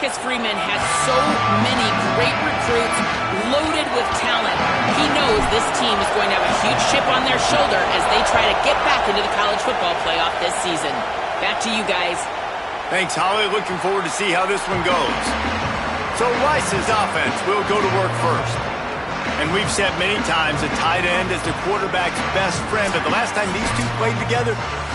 Marcus Freeman has so many great recruits loaded with talent. He knows this team is going to have a huge chip on their shoulder as they try to get back into the college football playoff this season. Back to you guys. Thanks, Holly. Looking forward to see how this one goes. So Rice's offense will go to work first. And we've said many times a tight end is the quarterback's best friend. But the last time these two played together,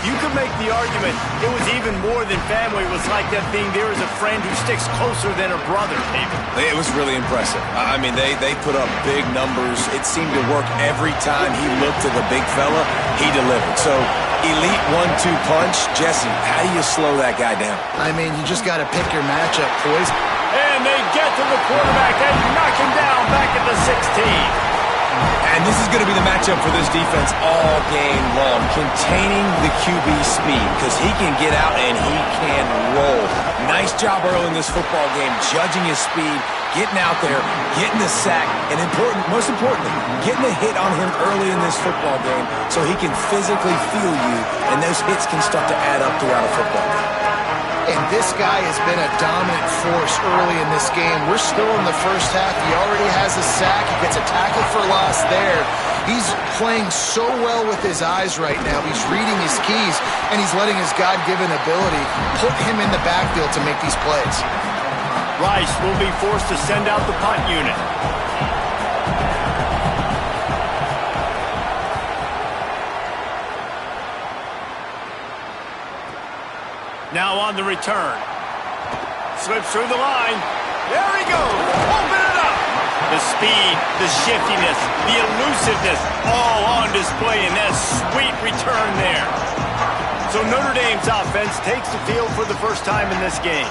you could make the argument it was even more than family. It was like that being there as a friend who sticks closer than a brother, David. It was really impressive. I mean, they put up big numbers. It seemed to work every time he looked to the big fella. He delivered. So, elite 1-2 punch. Jesse, how do you slow that guy down? I mean, you just got to pick your matchup, boys. And they get to the quarterback and knock him down back at the 16. And this is going to be the matchup for this defense all game long, containing the QB speed, because he can get out and he can roll. Nice job early in this football game, judging his speed, getting out there, getting the sack, and most importantly, getting a hit on him early in this football game so he can physically feel you, and those hits can start to add up throughout a football game. And this guy has been a dominant force early in this game. We're still in the first half. He already has a sack. He gets a tackle for loss there. He's playing so well with his eyes right now. He's reading his keys, and he's letting his God-given ability put him in the backfield to make these plays. Rice will be forced to send out the punt unit. Now on the return. Slips through the line. There he goes. Open it up. The speed, the shiftiness, the elusiveness, all on display in that sweet return there. So Notre Dame's offense takes the field for the first time in this game.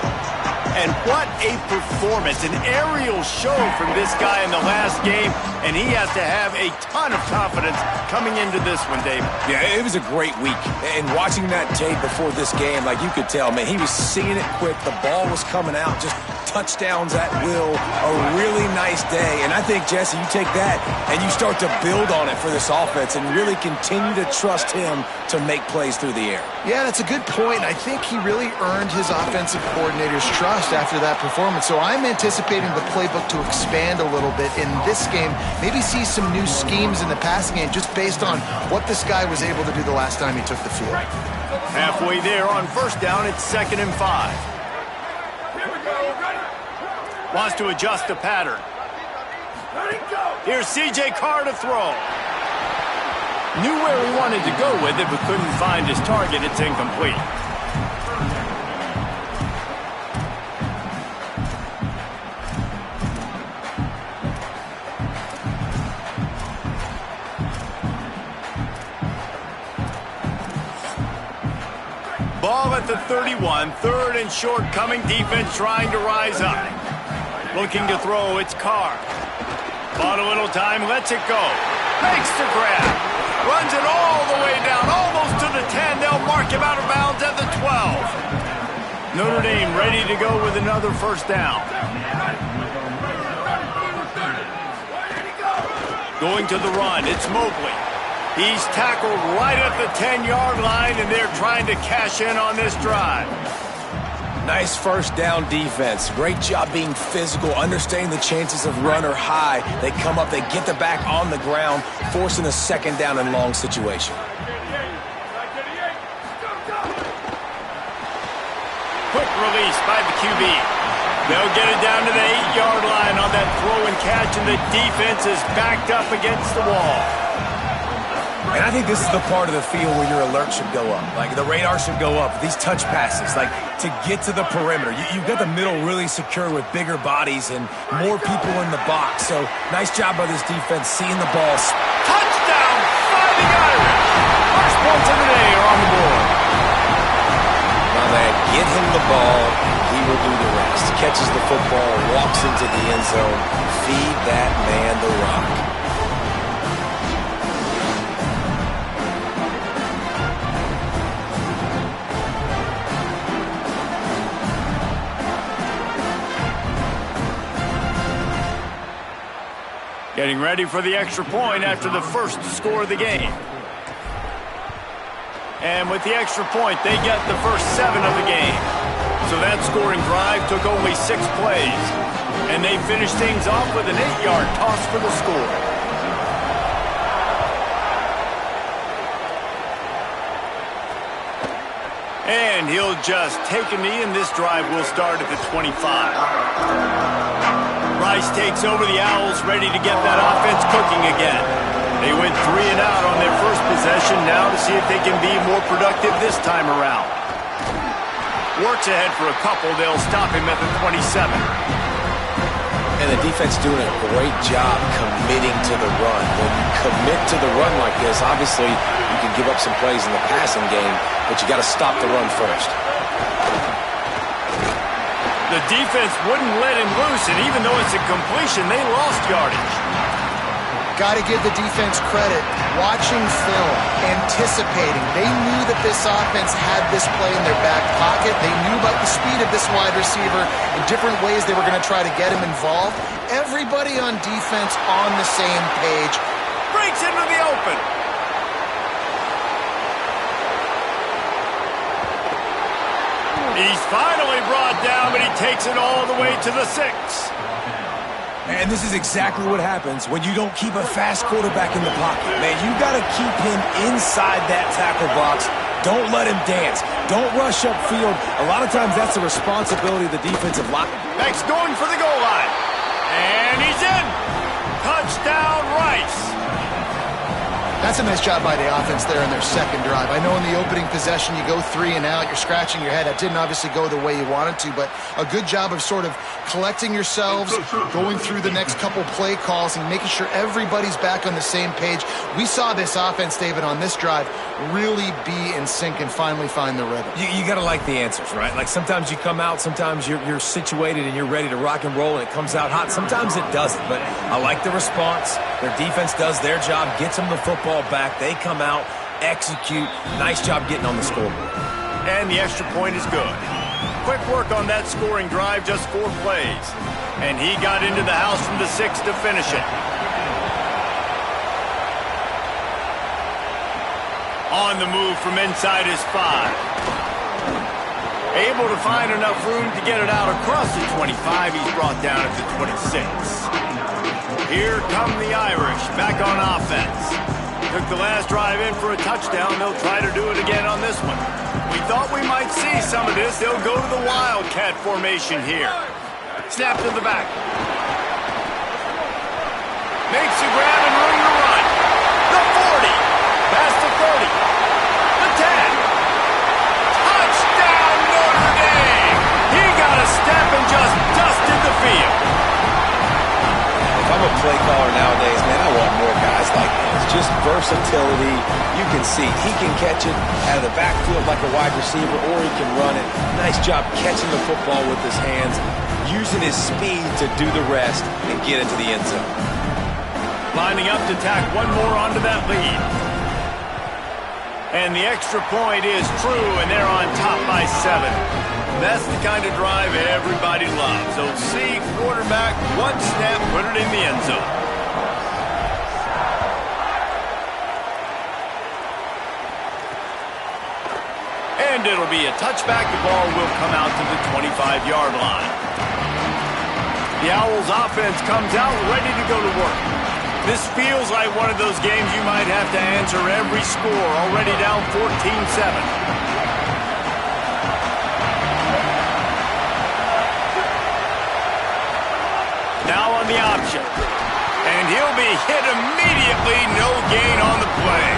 And what a performance, an aerial show from this guy in the last game, and he has to have a ton of confidence coming into this one, David. Yeah, it was a great week, and watching that tape before this game, like you could tell, man, he was seeing it quick, the ball was coming out, just touchdowns at will, a really nice day, and I think, Jesse, you take that and you start to build on it for this offense and really continue to trust him to make plays through the air. Yeah, that's a good point. I think he really earned his offensive coordinator's trust after that performance. So I'm anticipating the playbook to expand a little bit in this game, maybe see some new schemes in the passing game just based on what this guy was able to do the last time he took the field. Halfway there on first down, it's 2nd and 5. Wants to adjust the pattern. Here's C.J. Carr to throw. Knew where he wanted to go with it, but couldn't find his target. It's incomplete. Ball at the 31, 3rd and short, coming defense trying to rise up. Looking to throw, it's Carr. Bought a little time, lets it go. Makes the grab. Runs it all the way down, almost to the 10. They'll mark him out of bounds at the 12. Notre Dame ready to go with another first down. Going to the run, it's Mobley. He's tackled right at the 10-yard line, and they're trying to cash in on this drive. Nice first down defense. Great job being physical, understanding the chances of run or high. They come up, they get the back on the ground, forcing a 2nd down and long situation. Quick release by the QB. They'll get it down to the 8-yard line on that throw and catch, and the defense is backed up against the wall. And I think this is the part of the field where your alert should go up. Like, the radar should go up. These touch passes, like, to get to the perimeter. You've got the middle really secure with bigger bodies and more people in the box. So, nice job by this defense seeing the ball. Touchdown, Fighting Irish. First points of the day are on the board. Now that, get him the ball, he will do the rest. Catches the football, walks into the end zone. Feed that man the rock. Getting ready for the extra point after the first score of the game. And with the extra point, they get the first 7 of the game. So that scoring drive took only 6 plays. And they finished things off with an 8-yard toss for the score. And he'll just take a knee, and this drive will start at the 25. Rice takes over the Owls, ready to get that offense cooking again. They went 3 and out on their first possession, now to see if they can be more productive this time around. Works ahead for a couple. They'll stop him at the 27. And the defense doing a great job committing to the run. When you commit to the run like this, obviously you can give up some plays in the passing game, but you got to stop the run first. The defense wouldn't let him loose, and even though it's a completion, they lost yardage. Got to give the defense credit. Watching film, anticipating. They knew that this offense had this play in their back pocket. They knew about the speed of this wide receiver in different ways they were going to try to get him involved. Everybody on defense on the same page. Breaks into the open. He's finally brought down, but he takes it all the way to the 6. And this is exactly what happens when you don't keep a fast quarterback in the pocket. Man, you got to keep him inside that tackle box. Don't let him dance. Don't rush upfield. A lot of times that's the responsibility of the defensive line. Next, going for the goal line. And he's in. Touchdown, Rice. That's a nice job by the offense there in their second drive. I know in the opening possession you go 3 and out, you're scratching your head. That didn't obviously go the way you wanted to, but a good job of sort of collecting yourselves, going through the next couple play calls and making sure everybody's back on the same page. We saw this offense, David, on this drive really be in sync and finally find the rhythm. You got to like the answers, right? Like sometimes you come out, sometimes you're situated and you're ready to rock and roll and it comes out hot. Sometimes it doesn't, but I like the response. Their defense does their job, gets them the football back. They come out, execute. Nice job getting on the scoreboard. And the extra point is good. Quick work on that scoring drive, just 4 plays. And he got into the house from the 6 to finish it. On the move from inside his 5. Able to find enough room to get it out across the 25. He's brought down at the 26. Here come the Irish, back on offense. Took the last drive in for a touchdown. They'll try to do it again on this one. We thought we might see some of this. They'll go to the Wildcat formation here. Snap to the back. Makes the grab and room to run. The 40. Past the 30. The 10. Touchdown, Notre Dame! He got a step and just dusted the field. If I'm a play caller nowadays, man, I want more guys like this. Just versatility. You can see he can catch it out of the backfield like a wide receiver, or he can run it. Nice job catching the football with his hands, using his speed to do the rest and get into the end zone. Lining up to tack one more onto that lead. And the extra point is true, and they're on top by 7. That's the kind of drive everybody loves. OC, quarterback, one snap, put it in the end zone. And it'll be a touchback. The ball will come out to the 25-yard line. The Owls offense comes out ready to go to work. This feels like one of those games you might have to answer every score, already down 14-7. Now on the option. And he'll be hit immediately. No gain on the play.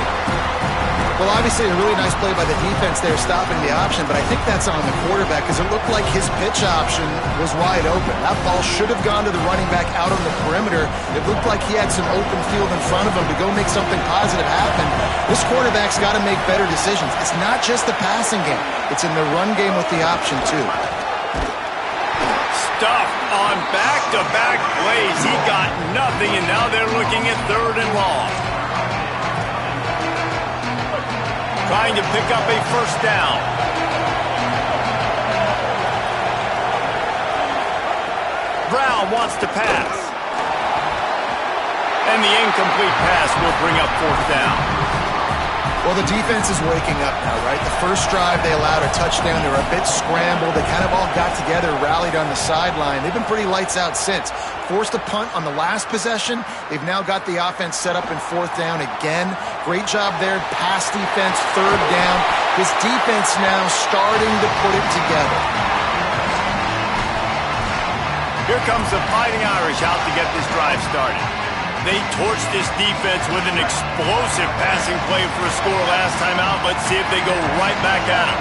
Well, obviously a really nice play by the defense there stopping the option, but I think that's on the quarterback because it looked like his pitch option was wide open. That ball should have gone to the running back out on the perimeter. It looked like he had some open field in front of him to go make something positive happen. This quarterback's got to make better decisions. It's not just the passing game. It's in the run game with the option, too. Stuffed on back-to-back plays. He got nothing, and now they're looking at 3rd and long. Trying to pick up a first down. Brown wants to pass. And the incomplete pass will bring up 4th down. Well, the defense is waking up now, right? The first drive, they allowed a touchdown. They were a bit scrambled. They kind of all got together, rallied on the sideline. They've been pretty lights out since. Forced a punt on the last possession. They've now got the offense set up in fourth down again. Great job there. Pass defense, third down. This defense now starting to put it together. Here comes the Fighting Irish out to get this drive started. They torched this defense with an explosive passing play for a score last time out. Let's see if they go right back at him.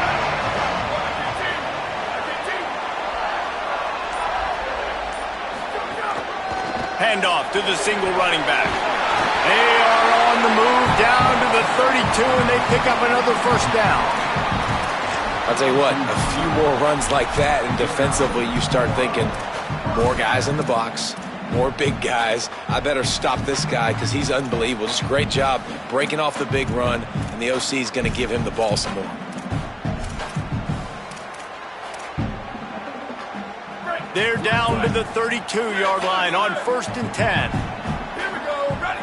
Handoff to the single running back. They are on the move down to the 32, and they pick up another first down. I'll tell you what, a few more runs like that, and defensively you start thinking, more guys in the box, more big guys. I better stop this guy because he's unbelievable. Just a great job breaking off the big run, and the OC is going to give him the ball some more. They're down to the 32-yard line on 1st and 10. Here we go, ready.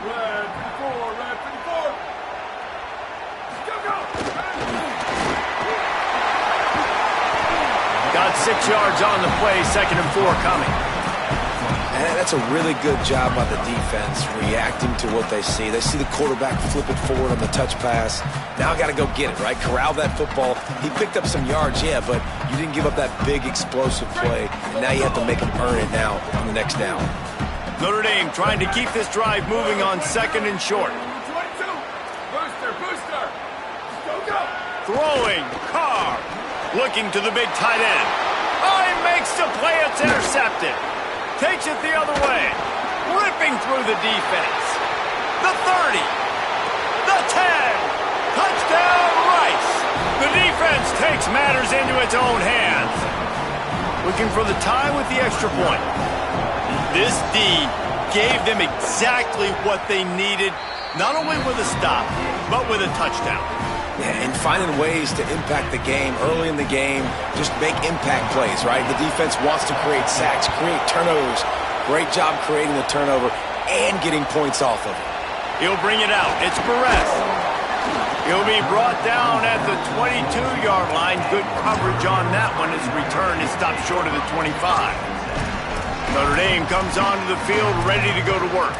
Red 54, red 54. Go. Got 6 yards on the play, 2nd and 4 coming. And that's a really good job by the defense, reacting to what they see. They see the quarterback flip it forward on the touch pass. Now I got to go get it, right? Corral that football. He picked up some yards, yeah, but you didn't give up that big explosive play. And now you have to make him earn it now on the next down. Notre Dame trying to keep this drive moving on 2nd and short. 22. Booster. Go. Throwing, Carr. Looking to the big tight end. Oh, he makes the play. It's intercepted. Takes it the other way. Ripping through the defense. The 30. The 10. Touchdown, Rice. The defense takes matters into its own hands. Looking for the tie with the extra point. This D gave them exactly what they needed, not only with a stop, but with a touchdown. Yeah, and finding ways to impact the game early in the game, just make impact plays, right? The defense wants to create sacks, create turnovers. Great job creating the turnover and getting points off of it. He'll bring it out. It's Perez. He'll be brought down at the 22-yard line. Good coverage on that one. His return is stopped short of the 25. Notre Dame comes onto the field ready to go to work.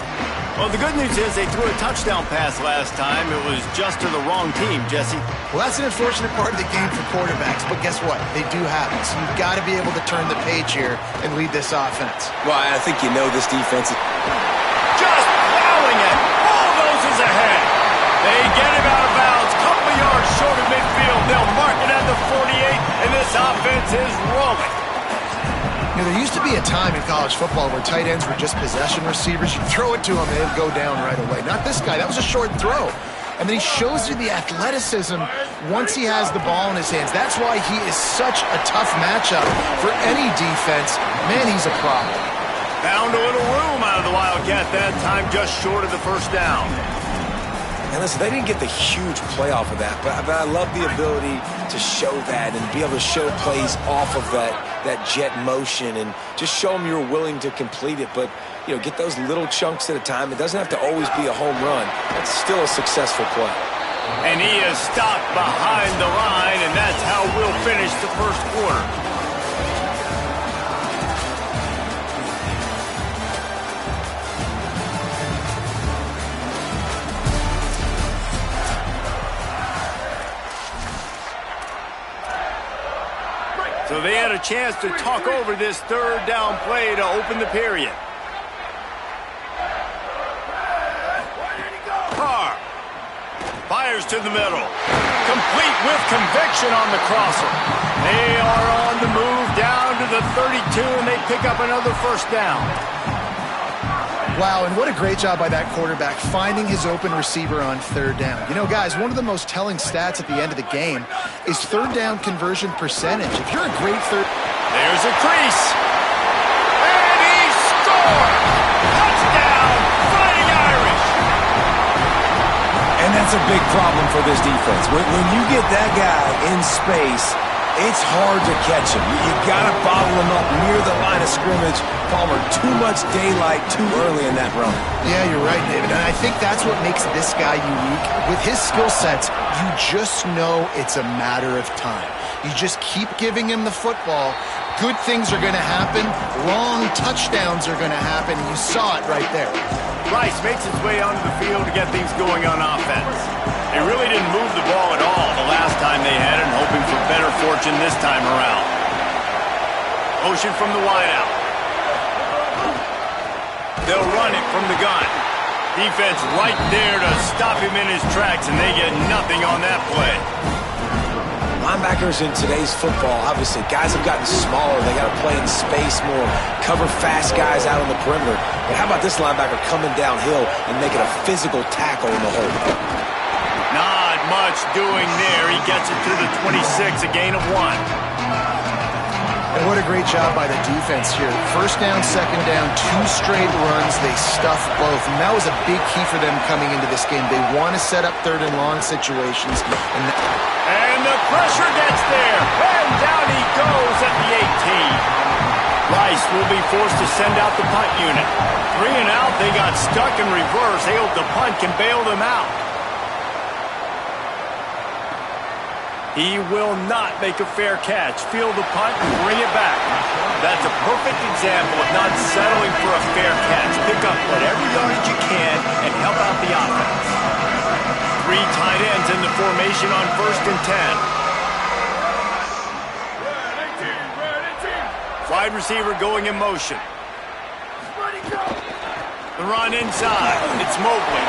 Well, the good news is they threw a touchdown pass last time. It was just to the wrong team, Jesse. Well, that's an unfortunate part of the game for quarterbacks, but guess what? They do have it, so you've got to be able to turn the page here and lead this offense. Well, I think you know this defense is Just plowing it. Bulldozes ahead. They get him out of bounds. Couple yards short of midfield. They'll mark it at the 48, and this offense is rolling. You know, there used to be a time in college football where tight ends were just possession receivers. You throw it to them, they'd go down right away. Not this guy. That was a short throw. And then he shows you the athleticism once he has the ball in his hands. That's why he is such a tough matchup for any defense. Man, he's a problem. Found a little room out of the Wildcat that time, just short of the first down. And listen, they didn't get the huge play off of that, but I love the ability to show that and be able to show plays off of that jet motion and just show them you're willing to complete it. But, you know, get those little chunks at a time. It doesn't have to always be a home run. That's still a successful play. And he is stopped behind the line, and that's how we'll finish the first quarter. So they had a chance to talk over this third down play to open the period. Carr fires to the middle. Complete with conviction on the crosser. They are on the move down to the 32, and they pick up another first down. Wow, and what a great job by that quarterback finding his open receiver on third down. You know, guys, one of the most telling stats at the end of the game is third down conversion percentage. If you're a great There's a crease. And he scores! Touchdown, Fighting Irish! And that's a big problem for this defense. When you get that guy in space, It's hard to catch him. You got to bottle him up near the line of scrimmage. Palmer, too much daylight too early in that run. Yeah, you're right, David. And I think that's what makes this guy unique. With his skill sets, you just know it's a matter of time. You just keep giving him the football. Good things are going to happen. Long touchdowns are going to happen. You saw it right there. Rice makes his way onto the field to get things going on offense. They really didn't move the ball at all the last time they had it, hoping for better fortune this time around. Motion from the wideout. They'll run it from the gun. Defense right there to stop him in his tracks, and they get nothing on that play. Linebackers in today's football, obviously, guys have gotten smaller. They got to play in space more, cover fast guys out on the perimeter. But how about this linebacker coming downhill and making a physical tackle in the hole? Not much doing there. He gets it to the 26, a gain of 1. And what a great job by the defense here. First down, second down, 2 straight runs. They stuffed both. And that was a big key for them coming into this game. They want to set up third and long situations. And the pressure gets there. And down he goes at the 18. Rice will be forced to send out the punt unit. 3 and out. They got stuck in reverse. They hope the punt can bail them out. He will not make a fair catch. Field the punt and bring it back. That's a perfect example of not settling for a fair catch. Pick up whatever yardage you can and help out the offense. 3 tight ends in the formation on 1st and 10. Wide receiver going in motion. The run inside. It's Mobley.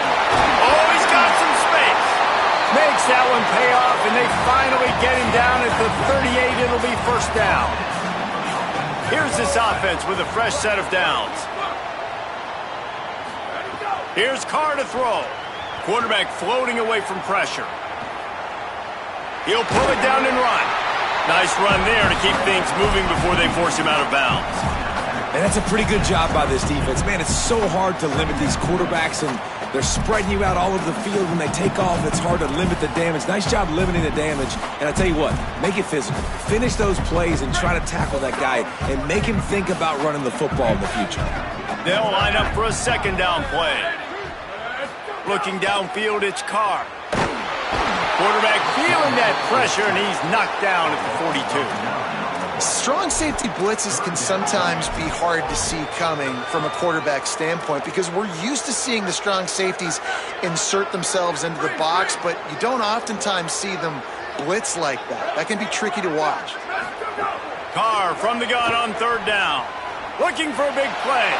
Oh, he's got some space. Makes that one pay off, and they finally get him down at the 38. It'll be 1st down. Here's this offense with a fresh set of downs. Here's Carr to throw. Quarterback floating away from pressure. He'll pull it down and run. Nice run there to keep things moving before they force him out of bounds. And that's a pretty good job by this defense. Man, it's so hard to limit these quarterbacks, and they're spreading you out all over the field. When they take off, it's hard to limit the damage. Nice job limiting the damage. And I tell you what, make it physical. Finish those plays and try to tackle that guy and make him think about running the football in the future. They'll line up for a 2nd down play. Looking downfield, it's Carr. Quarterback feeling that pressure, and he's knocked down at the 42. Strong safety blitzes can sometimes be hard to see coming from a quarterback standpoint because we're used to seeing the strong safeties insert themselves into the box, but you don't oftentimes see them blitz like that. That can be tricky to watch. Carr from the gun on 3rd down. Looking for a big play.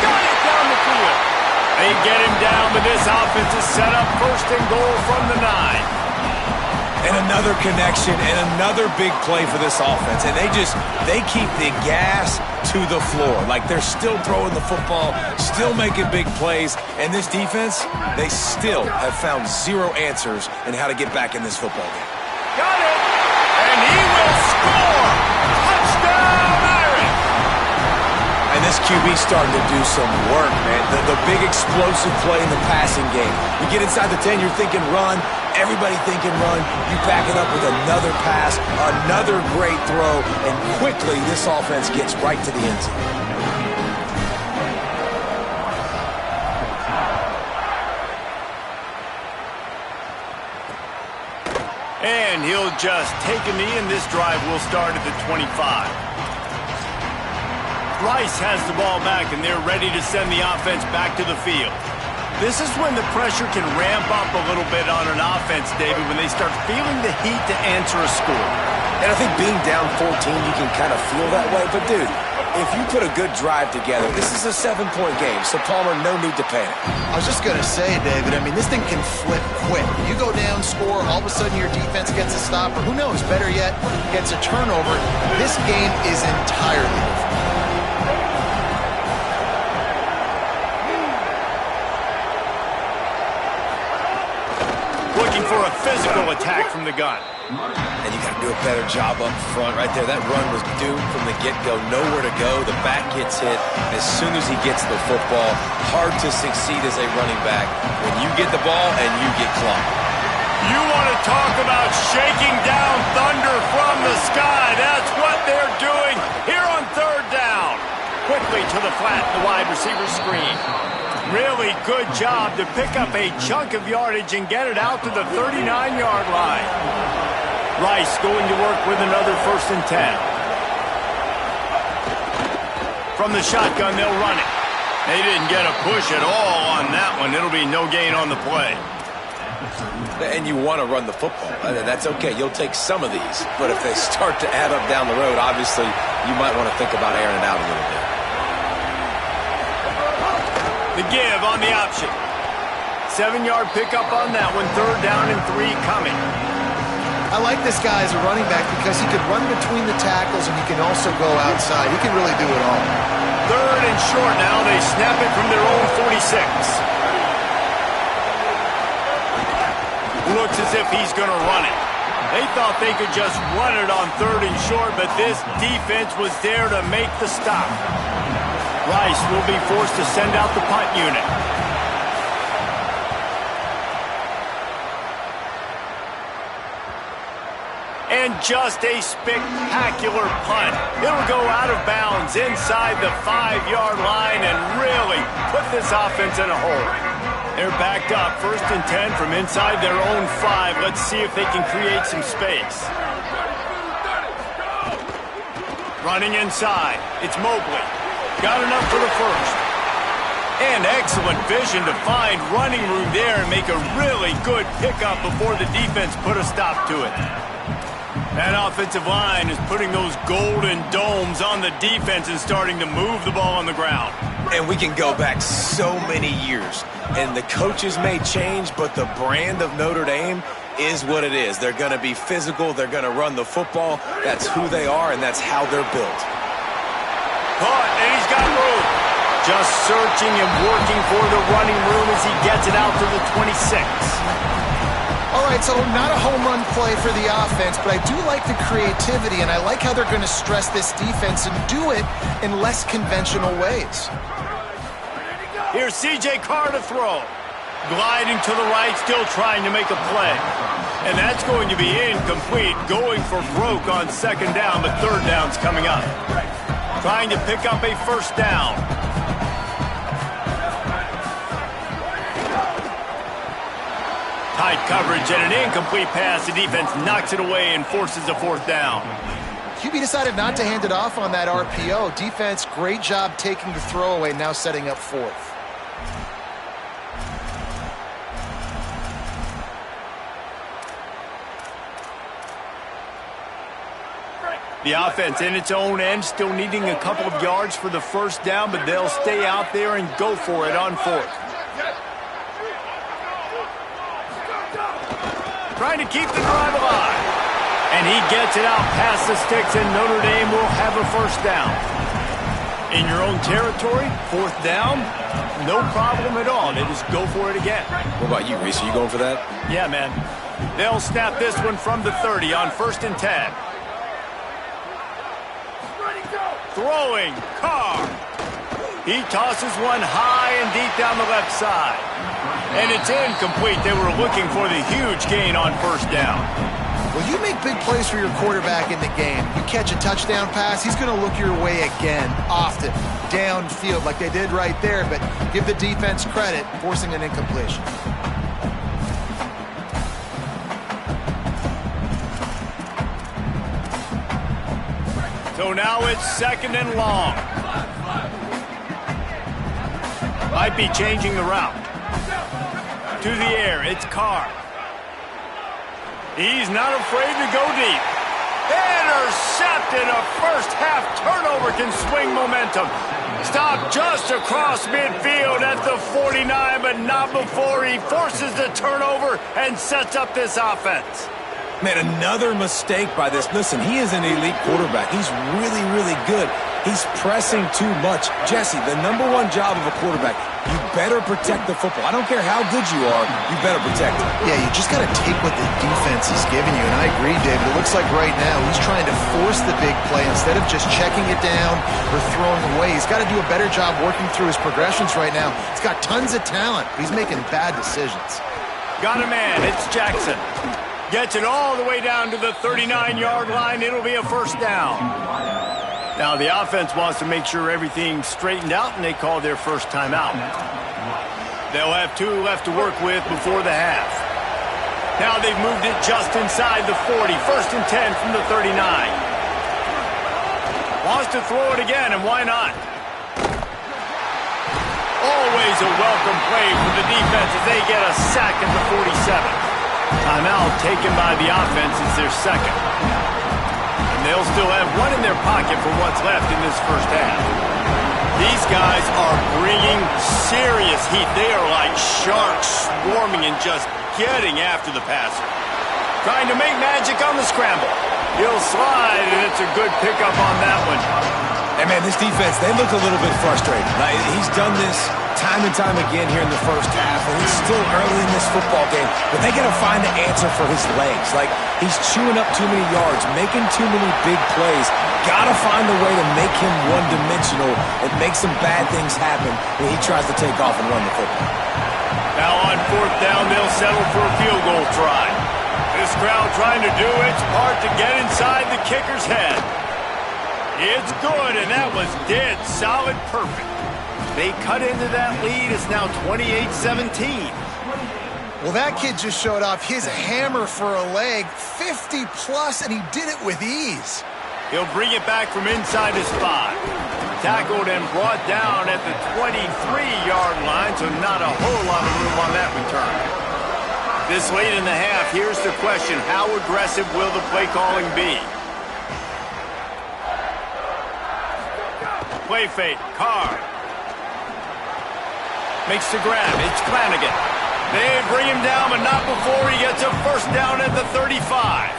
Got it down the field. They get him down, but this offense is set up 1st and goal from the 9. And another connection and another big play for this offense. And they keep the gas to the floor. Like they're still throwing the football, still making big plays. And this defense, they still have found 0 answers in how to get back in this football game. Got it! And he will score! Touchdown, Irish! And this QB starting to do some work, man. The big explosive play in the passing game. You get inside the 10, you're thinking run. Everybody thinking run. You back it up with another pass, another great throw, and quickly this offense gets right to the end zone. And he'll just take a knee, and this drive will start at the 25. Rice has the ball back, and they're ready to send the offense back to the field. This is when the pressure can ramp up a little bit on an offense, David, when they start feeling the heat to answer a score. And I think being down 14, you can kind of feel that way. But, dude, if you put a good drive together, this is a 7-point game. So, Palmer, no need to panic. I was just going to say, David, I mean, this thing can flip quick. You go down, score, all of a sudden your defense gets a stop, or who knows, better yet, gets a turnover. This game is entirely different. Looking for a physical attack from the gun. And you got to do a better job up front right there. That run was doomed from the get-go. Nowhere to go. The back gets hit as soon as he gets the football. Hard to succeed as a running back when you get the ball and you get clocked. You want to talk about shaking down thunder from the sky. That's what they're doing here on third down. Quickly to the flat, the wide receiver screen. Really good job to pick up a chunk of yardage and get it out to the 39-yard line. Rice going to work with another 1st and 10. From the shotgun, they'll run it. They didn't get a push at all on that one. It'll be no gain on the play. And you want to run the football. That's okay. You'll take some of these. But if they start to add up down the road, obviously, you might want to think about airing it out a little bit. The give on the option. 7-yard pickup on that one. 3rd down and 3 coming. I like this guy as a running back because he could run between the tackles and he can also go outside. He can really do it all. 3rd and short now. They snap it from their own 46. Looks as if he's going to run it. They thought they could just run it on 3rd and short, but this defense was there to make the stop. Rice will be forced to send out the punt unit. And just a spectacular punt. It'll go out of bounds inside the 5-yard line and really put this offense in a hole. They're backed up, 1st and 10 from inside their own 5. Let's see if they can create some space. Running inside, it's Mobley. Got enough for the 1st. And excellent vision to find running room there and make a really good pickup before the defense put a stop to it. That offensive line is putting those golden domes on the defense and starting to move the ball on the ground. And we can go back so many years. And the coaches may change, but the brand of Notre Dame is what it is. They're going to be physical. They're going to run the football. That's who they are, and that's how they're built. Caught, and he's got room. Just searching and working for the running room as he gets it out to the 26. All right, so not a home run play for the offense, but I do like the creativity, and I like how they're going to stress this defense and do it in less conventional ways. Here's C.J. Carr to throw. Gliding to the right, still trying to make a play. And that's going to be incomplete, going for broke on 2nd down, but 3rd down's coming up. Trying to pick up a 1st down. Tight coverage and an incomplete pass. The defense knocks it away and forces a 4th down. QB decided not to hand it off on that RPO. Defense, great job taking the throwaway, now setting up 4th. The offense in its own end, still needing a couple of yards for the 1st down, but they'll stay out there and go for it on 4th. Trying to keep the drive alive. And he gets it out past the sticks, and Notre Dame will have a 1st down. In your own territory, 4th down, no problem at all. They just go for it again. What about you, Reese? Are you going for that? Yeah, man. They'll snap this one from the 30 on 1st and 10. Throwing, Carr. He tosses one high and deep down the left side. And it's incomplete. They were looking for the huge gain on 1st down. Well, you make big plays for your quarterback in the game. You catch a touchdown pass, he's going to look your way again, often, downfield like they did right there. But give the defense credit, forcing an incompletion. So now it's 2nd and long. Might be changing the route. To the air, it's Carr. He's not afraid to go deep. Intercepted. A 1st half turnover can swing momentum. Stopped just across midfield at the 49, but not before he forces the turnover and sets up this offense. Man, another mistake by this. Listen, he is an elite quarterback. He's really, really good. He's pressing too much. Jesse, the #1 job of a quarterback, you better protect the football. I don't care how good you are, you better protect it. Yeah, you just got to take what the defense is giving you. And I agree, David. It looks like right now he's trying to force the big play instead of just checking it down or throwing away. He's got to do a better job working through his progressions right now. He's got tons of talent, but he's making bad decisions. Got a man. It's Jackson. Gets it all the way down to the 39-yard line. It'll be a first down. Now the offense wants to make sure everything's straightened out, and they call their first timeout. They'll have 2 left to work with before the half. Now they've moved it just inside the 40. First and 10 from the 39. Wants to throw it again, and why not? Always a welcome play for the defense as they get a sack at the 47. Timeout taken by the offense is their second. And they'll still have 1 in their pocket for what's left in this first half. These guys are bringing serious heat. They are like sharks swarming and just getting after the passer. Trying to make magic on the scramble. He'll slide, and it's a good pickup on that one. And, man, this defense, they look a little bit frustrated. Like, he's done this time and time again here in the first half, and it's still early in this football game, but they got to find the answer for his legs. Like, he's chewing up too many yards, making too many big plays. Got to find a way to make him one-dimensional and make some bad things happen when he tries to take off and run the football. Now on fourth down, they'll settle for a field goal try. This crowd trying to do its part to get inside the kicker's head. It's good, and that was dead solid perfect. They cut into that lead. It's now 28-17. Well, that kid just showed off his hammer for a leg, 50-plus, and he did it with ease. He'll bring it back from inside his 5. Tackled and brought down at the 23-yard line, so not a whole lot of room on that return. This late in the half, here's the question. How aggressive will the play calling be? Play fake. Carr. Makes the grab. It's Flanagan. They bring him down, but not before he gets a first down at the 35.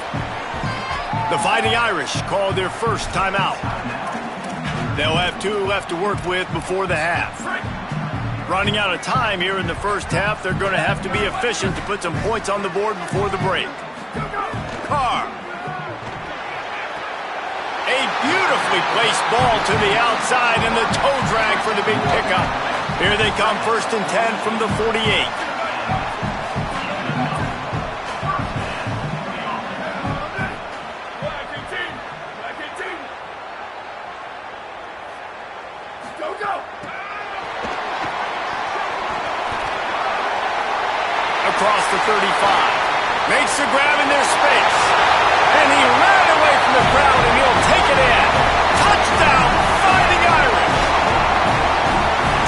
The Fighting Irish call their first timeout. They'll have 2 left to work with before the half. Running out of time here in the first half, they're going to have to be efficient to put some points on the board before the break. Carr. A beautifully placed ball to the outside, and the toe drag for the big pickup. Here they come, first and 10 from the 48. Across the 35. Makes the grab in their space. And he ran away from the crowd, and he'll take it in. Touchdown, Fighting Irish.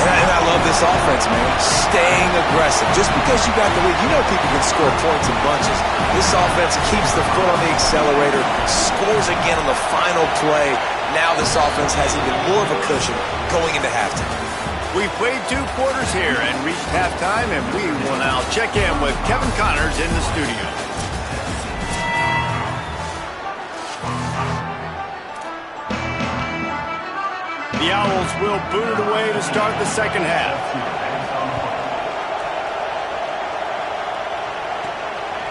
And I love this offense, man. Staying aggressive. Just because you got the lead, you know people can score points in bunches. This offense keeps the foot on the accelerator, scores again on the final play. Now this offense has even more of a cushion going into halftime. We've played 2 quarters here and reached halftime, and we will now check in with Kevin Connors in the studio. The Owls will boot it away to start the second half.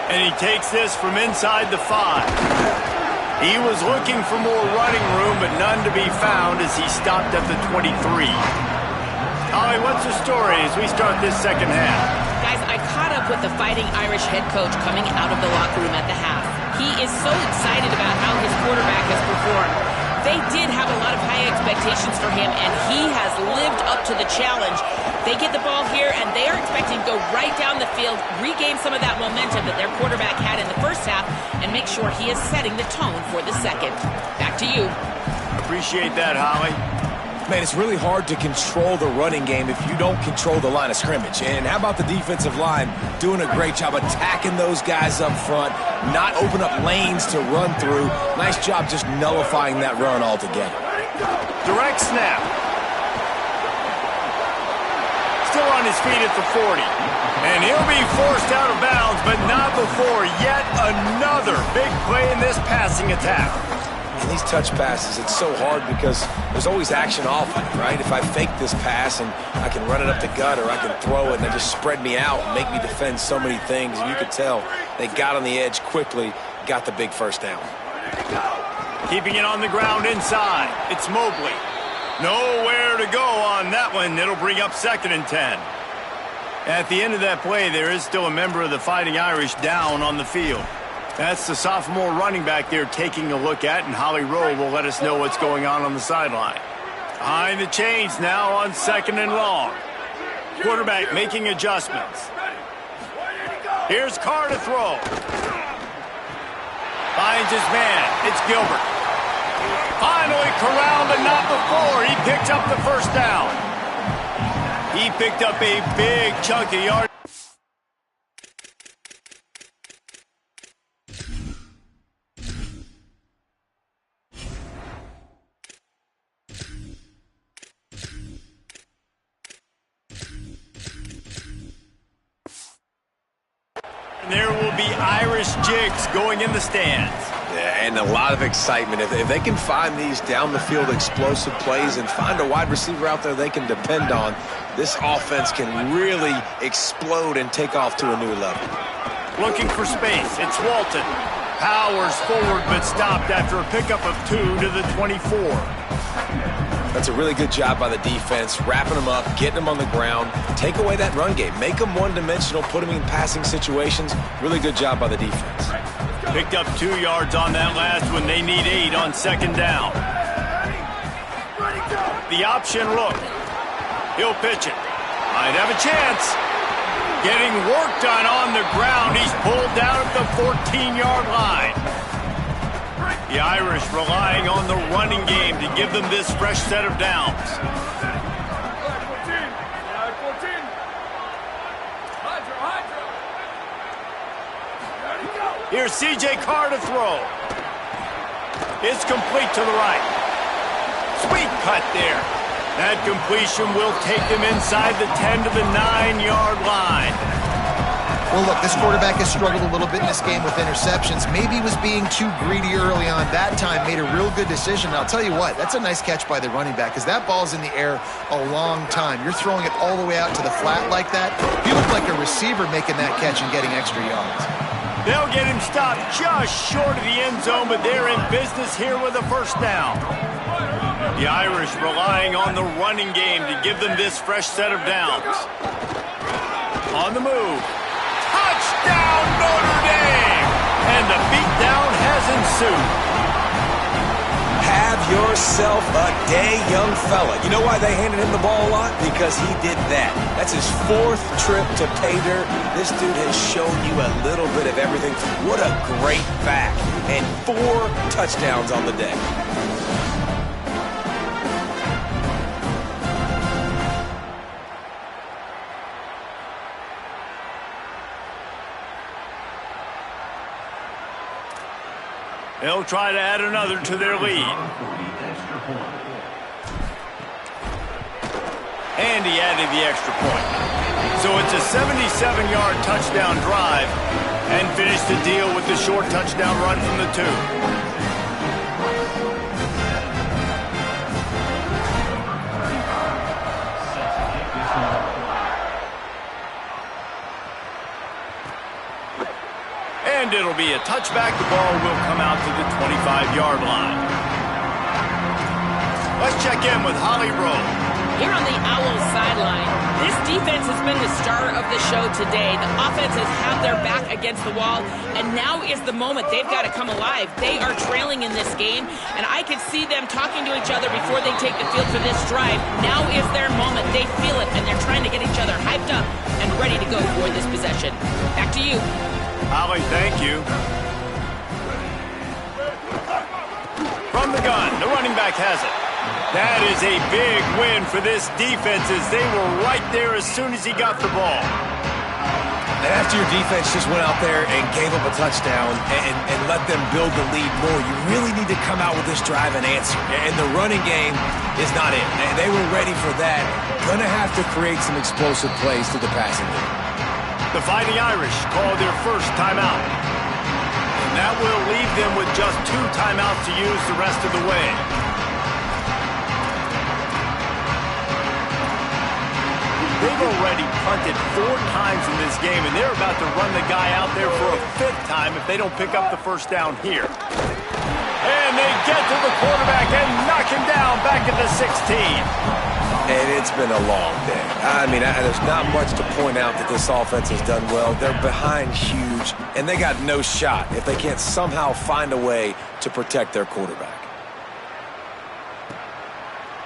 And he takes this from inside the 5. He was looking for more running room, but none to be found as he stopped at the 23. Holly, what's the story as we start this second half? Guys, I caught up with the Fighting Irish head coach coming out of the locker room at the half. He is so excited about how his quarterback has performed. They did have a lot of high expectations for him, and he has lived up to the challenge. They get the ball here, and they are expecting to go right down the field, regain some of that momentum that their quarterback had in the first half, and make sure he is setting the tone for the second. Back to you. Appreciate that, Holly. Man, it's really hard to control the running game if you don't control the line of scrimmage. And how about the defensive line doing a great job attacking those guys up front, not open up lanes to run through. Nice job just nullifying that run altogether. Direct snap. Still on his feet at the 40. And he'll be forced out of bounds, but not before yet another big play in this passing attack. And these touch passes, it's so hard because there's always action off of it, right? If I fake this pass and I can run it up the gut or I can throw it and they just spread me out and make me defend so many things. And you could tell they got on the edge quickly, got the big first down. Keeping it on the ground inside. It's Mobley. Nowhere to go on that one. It'll bring up second and 10. At the end of that play, there is still a member of the Fighting Irish down on the field. That's the sophomore running back they're taking a look at, and Holly Rowe will let us know what's going on the sideline. Behind the chains now on 2nd and long. Quarterback making adjustments. Here's Carr to throw. Finds his man. It's Gilbert. Finally corralled, but not before. He picks up the first down. He picked up a big chunk of yards. And there will be Irish jigs going in the stands. Yeah, and a lot of excitement. If they can find these down-the-field explosive plays and find a wide receiver out there they can depend on, this offense can really explode and take off to a new level. Looking for space. It's Walton. Powers forward, but stopped after a pickup of 2 to the 24. That's a really good job by the defense, wrapping them up, getting them on the ground, take away that run game, make them one-dimensional, put them in passing situations. Really good job by the defense. Picked up 2 yards on that last one. They need 8 on 2nd down. The option look. He'll pitch it. Might have a chance. Getting work done on the ground. He's pulled down at the 14-yard line. The Irish relying on the running game to give them this fresh set of downs. Here's C.J. Carr to throw. It's complete to the right. Sweet cut there. That completion will take them inside the 10 to the 9-yard line. Well, look, this quarterback has struggled a little bit in this game with interceptions. Maybe he was being too greedy early on. That time made a real good decision. And I'll tell you what, that's a nice catch by the running back because that ball's in the air a long time. You're throwing it all the way out to the flat like that. You look like a receiver making that catch and getting extra yards. They'll get him stopped just short of the end zone, but they're in business here with a first down. The Irish relying on the running game to give them this fresh set of downs. On the move. Touchdown, Notre Dame! And the beatdown has ensued. Have yourself a day, young fella. You know why they handed him the ball a lot? Because he did that. That's his 4th trip to pay dirt. This dude has shown you a little bit of everything. What a great back. And 4 touchdowns on the day. They'll try to add another to their lead. And he added the extra point. So it's a 77-yard touchdown drive and finished the deal with the short touchdown run from the 2. And it'll be a touchback. The ball will come out to the 25-yard line. Let's check in with Holly Rowe. Here on the Owls sideline, this defense has been the star of the show today. The offense has had their back against the wall, and now is the moment they've got to come alive. They are trailing in this game, and I can see them talking to each other before they take the field for this drive. Now is their moment. They feel it, and they're trying to get each other hyped up and ready to go for this possession. Back to you. Holly, thank you. From the gun, the running back has it. That is a big win for this defense as they were right there as soon as he got the ball. And after your defense just went out there and gave up a touchdown and let them build the lead more, you really need to come out with this drive and answer. And the running game is not it. And they were ready for that. Going to have to create some explosive plays to the passing game. The Fighting Irish called their first timeout. And that will leave them with just 2 timeouts to use the rest of the way. They've already punted 4 times in this game, and they're about to run the guy out there for a 5th time if they don't pick up the first down here. And they get to the quarterback and knock him down back at the 16. And it's been a long day. I mean, there's not much to point out that this offense has done well. They're behind huge, and they got no shot if they can't somehow find a way to protect their quarterback.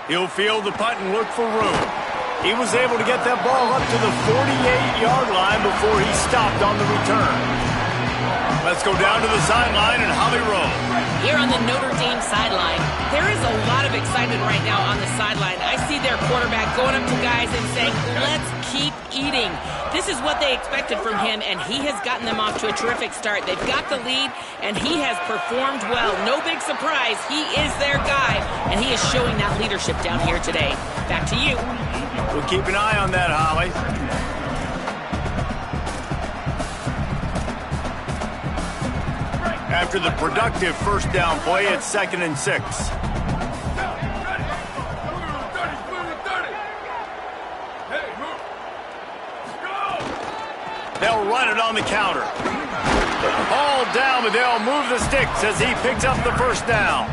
He'll field the punt and look for room. He was able to get that ball up to the 48-yard line before he stopped on the return. Let's go down to the sideline and Holly Rowe. Here on the Notre Dame sideline, there is a lot of excitement right now on the sideline. I see their quarterback going up to guys and saying, let's keep eating. This is what they expected from him, and he has gotten them off to a terrific start. They've got the lead, and he has performed well. No big surprise. He is their guy, and he is showing that leadership down here today. Back to you. We'll keep an eye on that, Holly. After the productive first down play, it's 2nd and 6. They'll run it on the counter. Ball down, but they'll move the sticks as he picks up the first down.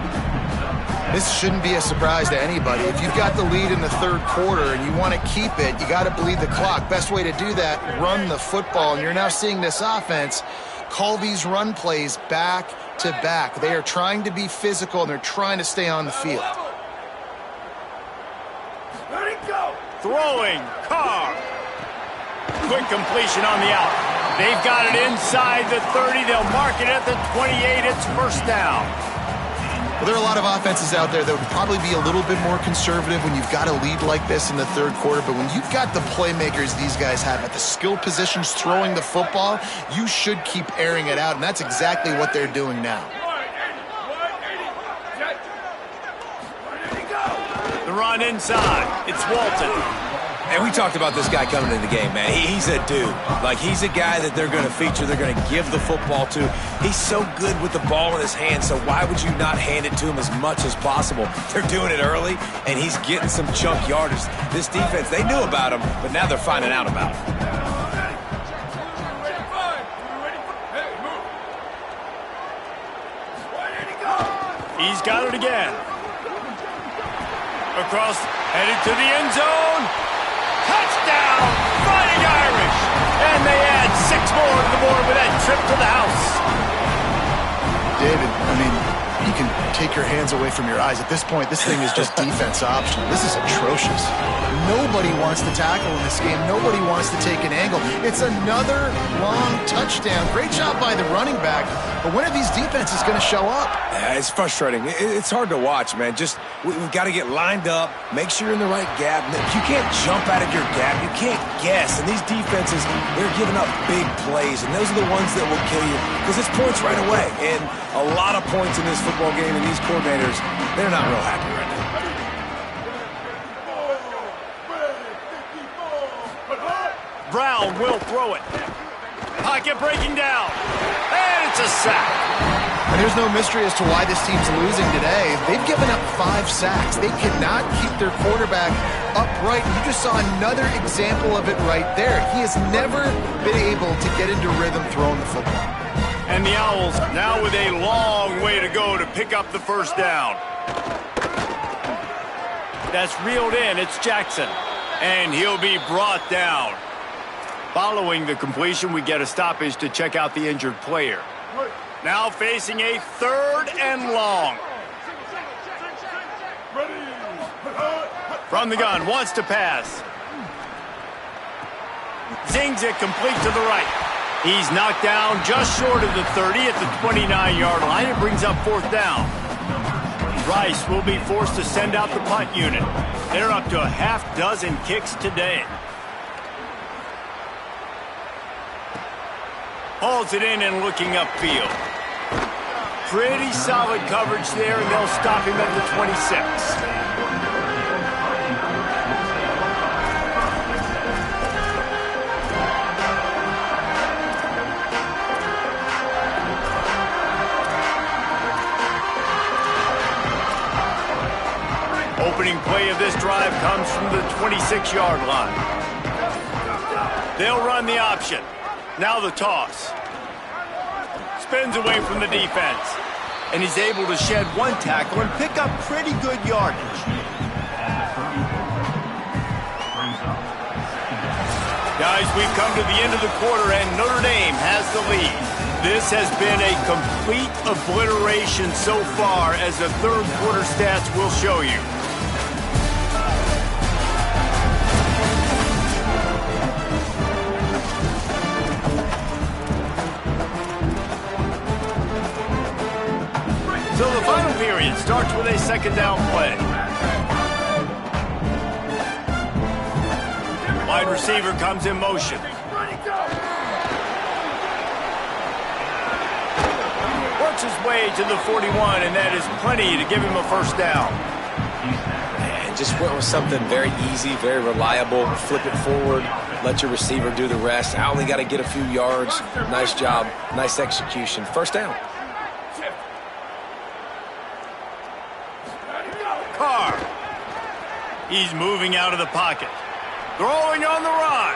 This shouldn't be a surprise to anybody. If you've got the lead in the third quarter and you want to keep it, you got to bleed the clock. Best way to do that, run the football. And you're now seeing this offense call these run plays back to back. They are trying to be physical, and they're trying to stay on the field. Let it go. Throwing, Carr. Quick completion on the out. They've got it inside the 30. They'll mark it at the 28. It's first down. Well, there are a lot of offenses out there that would probably be a little bit more conservative when you've got a lead like this in the third quarter. But when you've got the playmakers these guys have at the skill positions throwing the football, you should keep airing it out. And that's exactly what they're doing now. The run inside. It's Walton. And we talked about this guy coming into the game, man. He's a dude. Like, he's a guy that they're going to feature, they're going to give the football to. He's so good with the ball in his hand, so why would you not hand it to him as much as possible? They're doing it early, and he's getting some chunk yardage. This defense, they knew about him, but now they're finding out about him. He's got it again. Across, headed to the end zone. Touchdown, Fighting Irish! And they add 6 more to the board with that trip to the house. David, I mean, you can take your hands away from your eyes. At this point, this thing is just defense optional. This is atrocious. Nobody wants to tackle in this game. Nobody wants to take an angle. It's another long touchdown. Great job by the running back. But when are these defenses going to show up? Yeah, it's frustrating. It's hard to watch, man. Just, we've got to get lined up, make sure you're in the right gap. You can't jump out of your gap. You can't guess. And these defenses, they're giving up big plays, and those are the ones that will kill you because it's points right away. And a lot of points in this football game, and these coordinators, they're not real happy right now. Brown will throw it. Pocket breaking down. And it's a sack. And there's no mystery as to why this team's losing today. They've given up 5 sacks. They cannot keep their quarterback upright. You just saw another example of it right there. He has never been able to get into rhythm throwing the football. And the Owls now with a long way to go to pick up the first down. That's reeled in. It's Jackson. And he'll be brought down. Following the completion, we get a stoppage to check out the injured player. Now facing a 3rd and long. From the gun, wants to pass. Zings it complete to the right. He's knocked down just short of the 30 at the 29-yard line. It brings up 4th down. Rice will be forced to send out the punt unit. They're up to a half-dozen kicks today. Hauls it in and looking upfield. Pretty solid coverage there, and they'll stop him at the 26. Opening play of this drive comes from the 26-yard line. They'll run the option. Now the toss. Spins away from the defense. And he's able to shed 1 tackle and pick up pretty good yardage. Guys, we've come to the end of the quarter, and Notre Dame has the lead. This has been a complete obliteration so far, as the third quarter stats will show you. So the final period starts with a second down play. Wide receiver comes in motion. Works his way to the 41, and that is plenty to give him a first down. And just went with something very easy, very reliable. Flip it forward, let your receiver do the rest. I only got to get a few yards. Nice job, nice execution. First down. Carr. He's moving out of the pocket. Throwing on the run.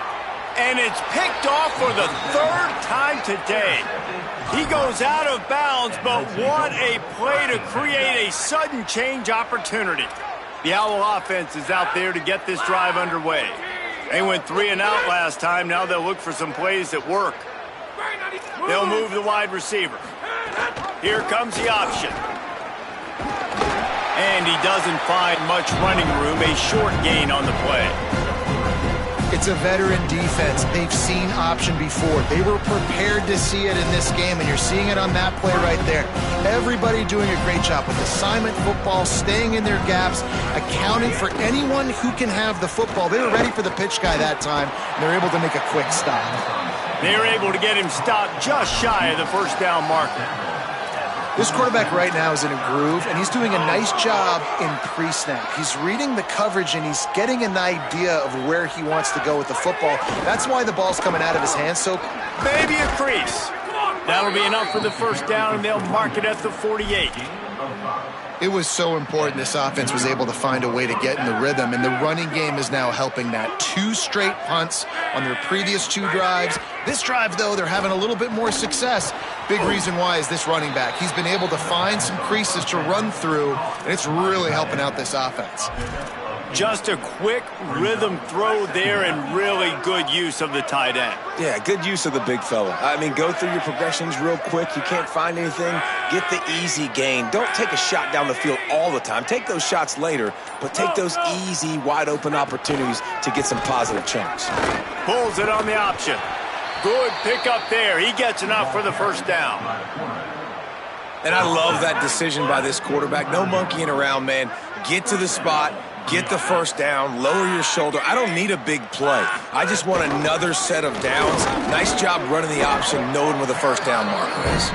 And it's picked off for the third time today. He goes out of bounds, but what a play to create a sudden change opportunity. The Owl offense is out there to get this drive underway. They went 3 and out last time. Now they'll look for some plays that work. They'll move the wide receiver. Here comes the option. And he doesn't find much running room. A short gain on the play. It's a veteran defense. They've seen option before. They were prepared to see it in this game, and you're seeing it on that play right there. Everybody doing a great job with assignment football, staying in their gaps, accounting for anyone who can have the football. They were ready for the pitch guy that time, and they're able to make a quick stop. They were able to get him stopped just shy of the first down marker. This quarterback right now is in a groove, and he's doing a nice job in pre-snap. He's reading the coverage, and he's getting an idea of where he wants to go with the football. That's why the ball's coming out of his hands. So maybe a crease. That'll be enough for the first down, and they'll mark it at the 48. It was so important this offense was able to find a way to get in the rhythm, and the running game is now helping that. 2 straight punts on their previous 2 drives. This drive, though, they're having a little bit more success. Big reason why is this running back. He's been able to find some creases to run through, and it's really helping out this offense. Just a quick rhythm throw there, and really good use of the tight end. Yeah, good use of the big fella. I mean, go through your progressions real quick. You can't find anything, get the easy gain. Don't take a shot down the field all the time. Take those shots later, but take those easy, wide-open opportunities to get some positive chunks. Pulls it on the option. Good pickup there. He gets enough for the first down. And I love that decision by this quarterback. No monkeying around, man. Get to the spot. Get the first down, lower your shoulder. I don't need a big play. I just want another set of downs. Nice job running the option, knowing where the first down marker is.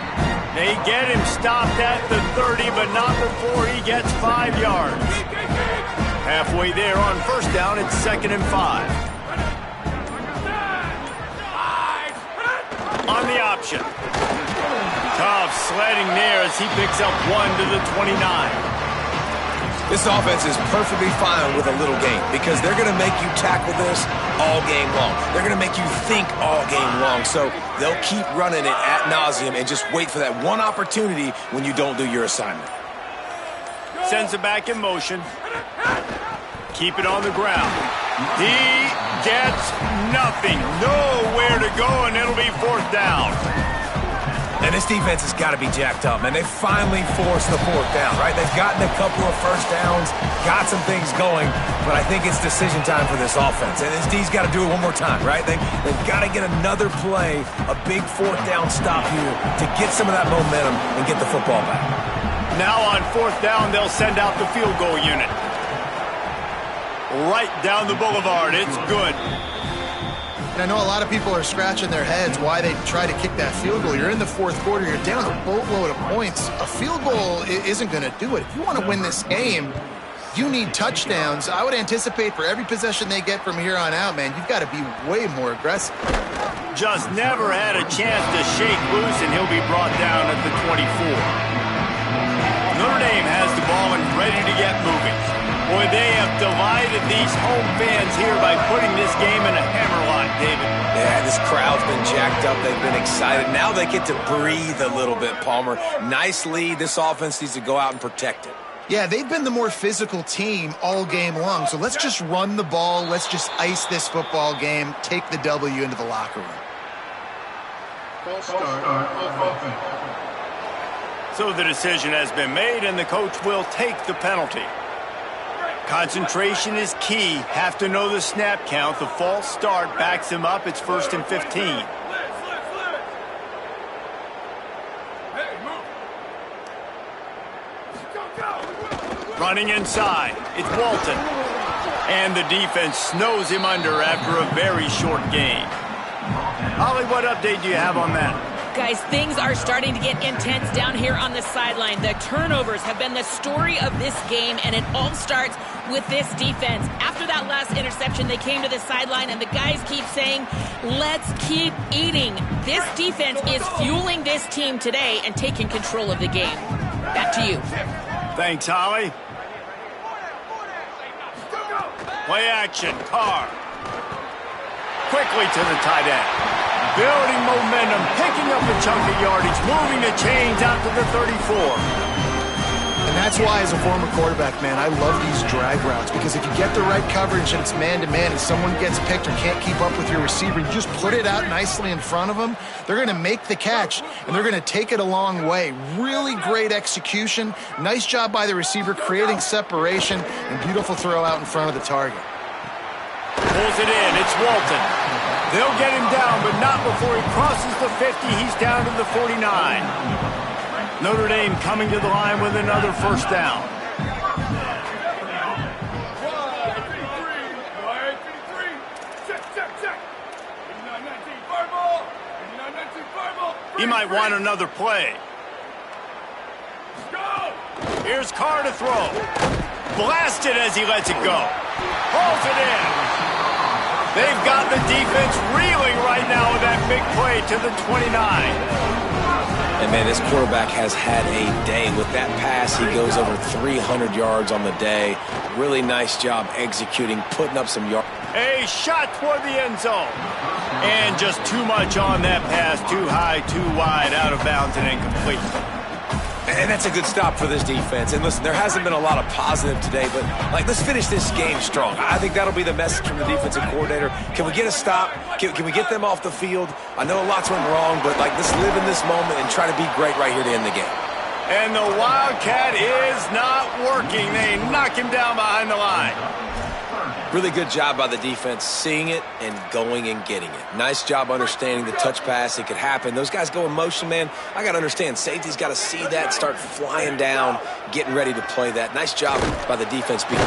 They get him stopped at the 30, but not before he gets 5 yards. Halfway there on first down, it's 2nd and 5. On the option. Tough sledding there as he picks up 1 to the 29. This offense is perfectly fine with a little game because they're going to make you tackle this all game long. They're going to make you think all game long. So they'll keep running it ad nauseum and just wait for that one opportunity when you don't do your assignment. Sends it back in motion. Keep it on the ground. He gets nothing. Nowhere to go, and it'll be 4th down. And this defense has got to be jacked up, man. They finally forced the 4th down, right? They've gotten a couple of first downs, got some things going, but I think it's decision time for this offense. And this D's got to do it one more time, right? They've got to get another play, a big 4th down stop here to get some of that momentum and get the football back. Now on 4th down, they'll send out the field goal unit. Right down the boulevard. It's good. And I know a lot of people are scratching their heads why they try to kick that field goal. You're in the 4th quarter. You're down a boatload of points. A field goal isn't going to do it. If you want to win this game, you need touchdowns. I would anticipate for every possession they get from here on out, man, you've got to be way more aggressive. Just never had a chance to shake loose, and he'll be brought down at the 24. Notre Dame has the ball and ready to get moving. Boy, they have delighted these home fans here by putting this game in a hammerlock, David. Yeah, this crowd's been jacked up. They've been excited. Now they get to breathe a little bit, Palmer. Nice lead. This offense needs to go out and protect it. Yeah, they've been the more physical team all game long. So let's just run the ball. Let's just ice this football game. Take the W into the locker room. So the decision has been made, and the coach will take the penalty. Concentration is key. Have to know the snap count. The false start backs him up. It's 1st and 15. Running inside, it's Walton. And the defense snows him under after a very short game. Holly, what update do you have on that? Guys, things are starting to get intense down here on the sideline. The turnovers have been the story of this game, and it all starts with this defense. After that last interception, they came to the sideline, and the guys keep saying, let's keep eating. This defense is fueling this team today and taking control of the game. Back to you. Thanks, Holly. Play action, Carr. Quickly to the tight end. Building momentum, picking up a chunk of yardage, moving the chains out to the 34. And that's why, as a former quarterback, man, I love these drag routes, because if you get the right coverage and it's man-to-man and someone gets picked or can't keep up with your receiver, you just put it out nicely in front of them, they're going to make the catch, and they're going to take it a long way. Really great execution. Nice job by the receiver creating separation, and beautiful throw out in front of the target. Pulls it in. It's Walton. They'll get him down, but not before he crosses the 50. He's down to the 49. Notre Dame coming to the line with another first down. He might want another play. Here's Carr to throw. Blasted as he lets it go. Hauls it in. They've got the defense reeling right now with that big play to the 29. And, man, this quarterback has had a day. With that pass, he goes over 300 yards on the day. Really nice job executing, putting up some yards. A shot toward the end zone. And just too much on that pass. Too high, too wide, out of bounds, and incomplete. And that's a good stop for this defense. And listen, there hasn't been a lot of positive today, but, let's finish this game strong. I think that'll be the message from the defensive coordinator. Can we get a stop? Can we get them off the field? I know lots went wrong, but, let's live in this moment and try to be great right here to end the game. And the Wildcat is not working. They knock him down behind the line. Really good job by the defense, seeing it and going and getting it. Nice job understanding the touch pass. It could happen. Those guys go in motion, man. I got to understand. Safety's got to see that, start flying down, getting ready to play that. Nice job by the defense being